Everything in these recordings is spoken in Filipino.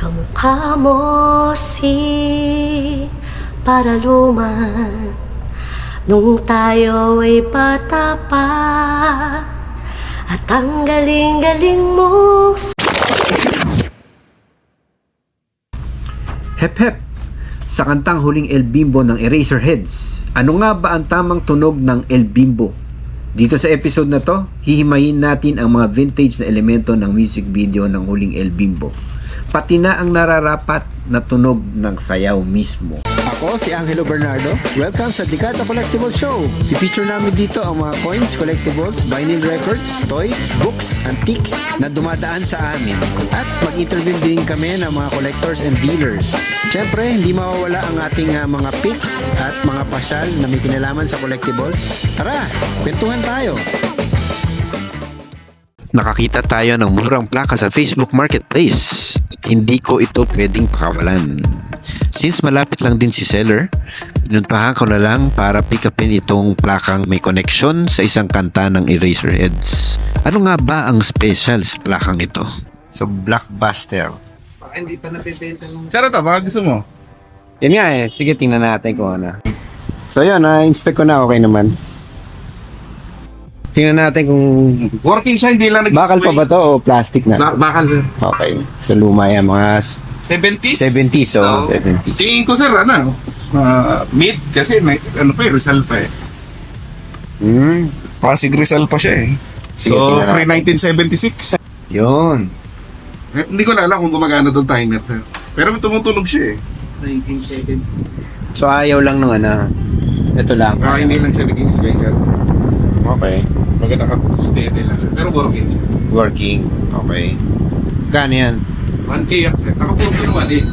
Kamukha mo si Paraluman nung tayo ay bata pa, at ang galing-galing mo. Hep hep! Sa kantang Huling El Bimbo ng Eraserheads, ano nga ba ang tamang tunog ng El Bimbo? Dito sa episode na to, hihimayin natin ang mga vintage na elemento ng music video ng Huling El Bimbo, pati na ang nararapat na tunog ng sayaw mismo. Ako si Angelo Bernardo. Welcome sa Dekada Collectible Show. I-feature namin dito ang mga coins, collectibles, vinyl records, toys, books, antiques na dumadaan sa amin. At mag-interview din kami ng mga collectors and dealers. Siyempre, hindi mawawala ang ating mga picks at mga pasyal na may kinalaman sa collectibles. Tara, kwentuhan tayo! Nakakita tayo ng murang plaka sa Facebook Marketplace. Hindi ko ito pwedeng pakawalan. Since malapit lang din si seller, pinuntahan ko na lang para pick upin itong plakang may connection sa isang kanta ng Eraserheads. Ano nga ba ang special sa plakang ito? So, Blockbuster. Hindi pa nabibenta ng... Saro to, baka gusto mo. Yan nga eh. Sige, tingnan natin kung ano. So yun, na-inspect ko na. Okay naman. Tingnan natin kung Working siya, hindi lang nag-display. bakal pa ba to o plastic na? Bakal sir. Okay. Sa luma yan, mga 70s? 70s. So, 70s. Tingin ko sir, mid, kasi may, Rizal pa eh. Pasig Rizal pa siya eh. Sige, So, tingnan natin. pre-1976. Yun. Hindi ko na alam kung gumagana itong timer sir. Pero may tumutunog siya eh. 1970. So, ayaw lang nung ano. Ito lang. Hindi lang siya naging special. Okay. Maganda ka steady lang siya. Pero working siya. Working. Okay. Kano yan? 1K yan sir. Nakapost ko naman eh.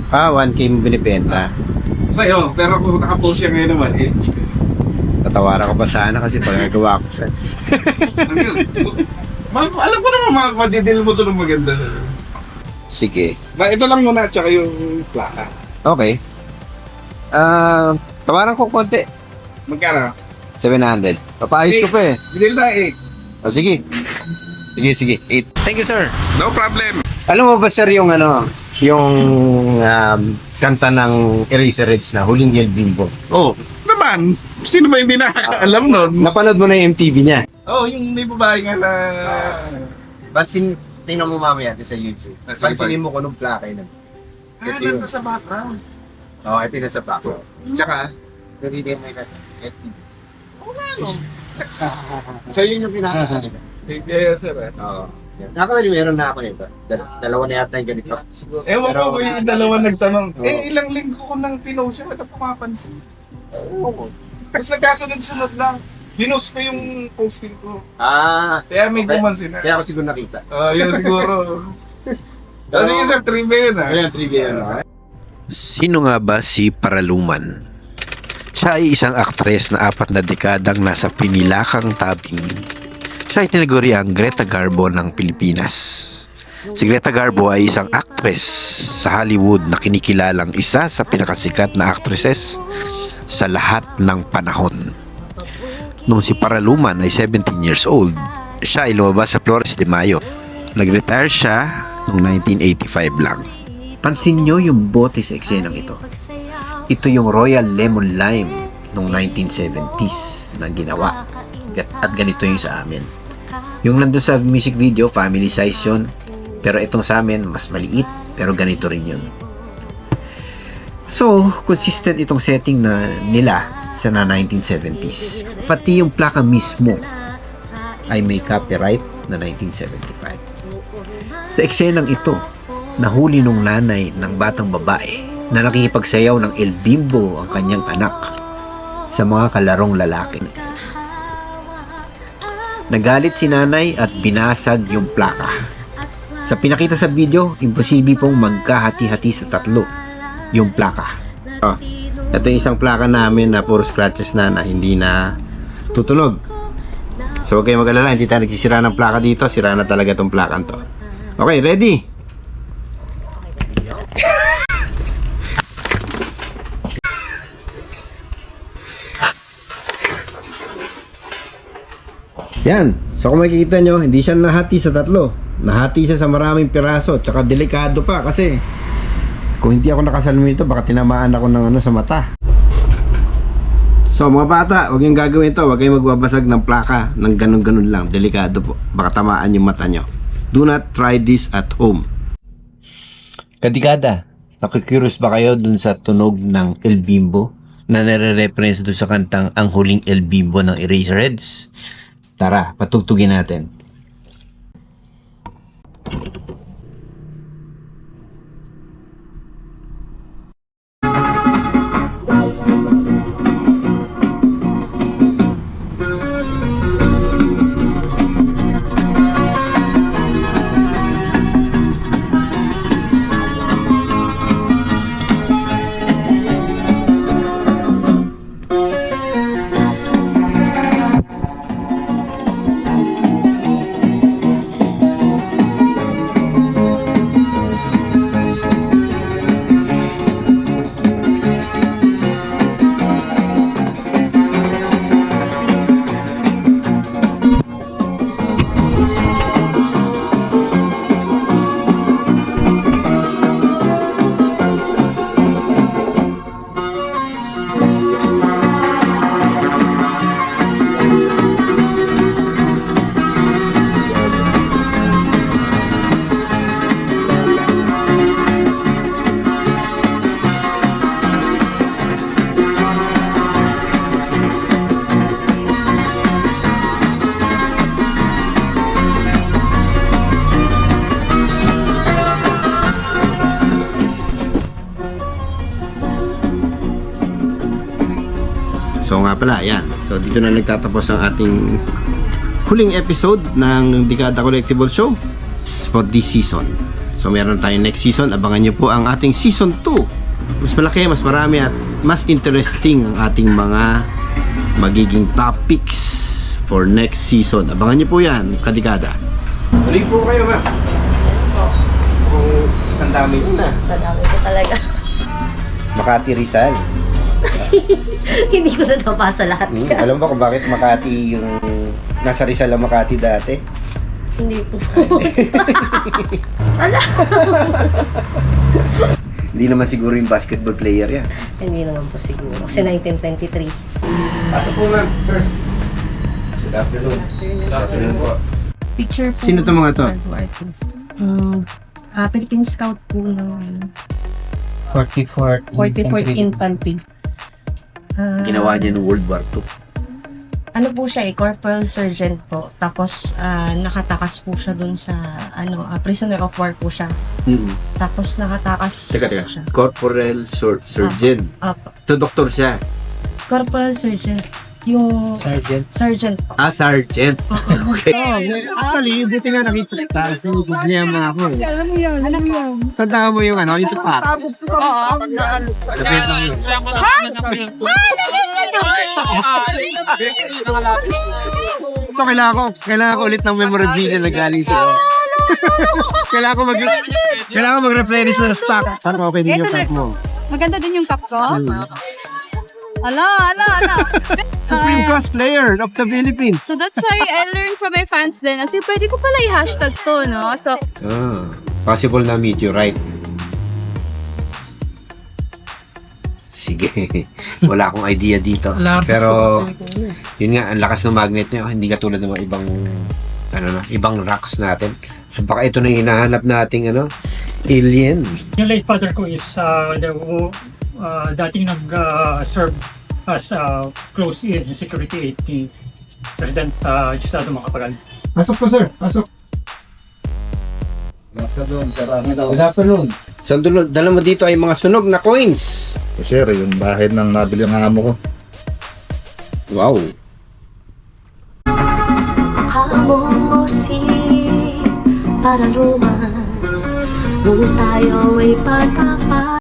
1K mo binibenta. Sa'yo, pero kung nakapost siya ngayon naman eh. Tatawaran ko pa sana kasi pag nagawa ko siya. Alam ko naman madidil mo ito ng maganda. Sige. Ito lang muna at saka yung plaka. Okay. Tawaran ko konti. Magkano? 700. Papaayos ko pa eh. Binil na eh. O sige. Sige. 8. Thank you, sir. No problem. Alam mo ba, sir, yung kanta ng Eraserheads na Huling El Bimbo? Oh, naman. Sino ba hindi nakakaalam nun? Napanood mo na yung MTV niya? Oh, yung may babae nga na... Tingnan mo mamaya sa YouTube. Sige, Pansinin mo kung anong plaka yun. nandun sa background. Oo, ito na sa background. Tsaka, nandito may kanta. So, yun yung pinaka. Yeah, sir eh. Oo. Actually, meron na ako nito. Dalawa na yata yung ganito. Ewan Pero- ko kung yung dalawa nagtanong. Ilang linggo ko nang pinost siya, wala pumapansin. Oo. Tapos nagkasunod-sunod lang. Binost ko yung posting ko. Kaya Kaya may gumansin na. ako siguro nakita. Yun siguro. Kasi yung sa trivia yun ah. Ayan, trivia yun. Sino nga ba si Paraluman? Siya ay isang aktres na 4 na dekadang nasa pinilakang tabing. Siya ay tinaguri ang Greta Garbo ng Pilipinas. Si Greta Garbo ay isang actress sa Hollywood na kinikilalang isa sa pinakasikat na actresses sa lahat ng panahon. Nung si Paraluman ay 17 years old, siya ay lumabas sa Flores de Mayo. Nag-retire siya noong 1985 lang. Pansin nyo yung bote sa eksenang ito. Ito yung Royal Lemon Lime noong 1970s na ginawa. At ganito yung sa amin. Yung nandun sa music video, family size yun. Pero itong sa amin, mas maliit. Pero ganito rin yun. So, consistent itong setting na nila sa na 1970s. Pati yung plaka mismo ay may copyright na 1975. Sa eksenang ito, nahuli nung nanay ng batang babae na nakikipagsayaw ng El Bimbo ang kanyang anak sa mga kalarong lalaki. Nagalit si nanay at binasag yung plaka. Sa pinakita sa video, imposible pong magkahati-hati sa 3 yung plaka. Ito yung isang plaka namin na puro scratches na hindi na tutunog. So huwag kayong mag-alala, hindi tayo nagsisira ng plaka dito. Sira na talaga itong plakan to. Okay, ready? Yan. So kung makikita nyo, hindi siya nahati sa 3. Nahati siya sa maraming piraso, tsaka delikado pa kasi kung hindi ako nakasalamin ito, baka tinamaan ako ng sa mata. So mga bata, huwag yung gagawin ito. Huwag kayong magbabasag ng plaka ng ganun-ganun lang. Delikado po. Baka tamaan yung mata nyo. Do not try this at home. Kadikada, nakikurious ba kayo dun sa tunog ng El Bimbo na nare-reference dun sa kantang Ang Huling El Bimbo ng Eraserheads? Tara, patugtugin natin. So nga pala, yan. So dito na nagtatapos ang ating huling episode ng Dekada Collectible Show for this season. So meron tayong next season. Abangan nyo po ang ating season 2. Mas malaki, mas marami at mas interesting ang ating mga magiging topics for next season. Abangan nyo po yan, Kadikada. Tuloy po kayo ba? Ang dami yun na. Sa dami ko talaga. Makati Rizal. Hindi ko na nabasa lahat. Alam ba kung bakit Makati yung nasa Rizal ang Makati dati? Hindi po. Ala. Hindi naman siguro yung basketball player yan. Hindi naman po siguro. Kasi 1923. Pasok po ma'am, sir. Good afternoon. Good afternoon po. Picture po. Sino to mga to? Philippine Scout po ng 44th 44th Infantry. Ginawa niya ng World War II. Ano po siya corporal sergeant po. Tapos nakatakas po siya dun sa prisoner of war po siya. Tapos nakatakas Teka, po teka. siya. Corporal Surgeon. Apo. So, doktor siya. Corporal sergeant. Yung Sergeant. sergeant po. Sergeant. Okay. Actually, buti nga nakita kita. Niya mga ako. Alam mo yan. Tandaan mo yung yung tupak. So, kailangan ko ulit ng memorabilia na galing sa'yo. kailangan ko mag-replenish na stock. Para okay din yung pack mo. Maganda din yung cup ko. Ala. Supreme cosplayer of the Philippines. So that's why I learned from my fans din. Kasi pwede ko pala i-hashtag to, no? So, Possible na meteorite. Sige. Wala akong idea dito. Pero, yun nga, ang lakas ng magnet niya. Hindi katulad ng mga ibang, ibang rocks natin. So, baka ito na yung hinahanap nating, alien. Yung late father ko is dating nag-serve as close in security aide ni President Gustavo Macapagal. Pasok po, sir. Pasok. Good afternoon. So, dala mo dito ay mga sunog na coins. Sir, yung bahay ng nabili ng amo ko. Wow. Amo si Paraluman, nung tayo ay bata pa.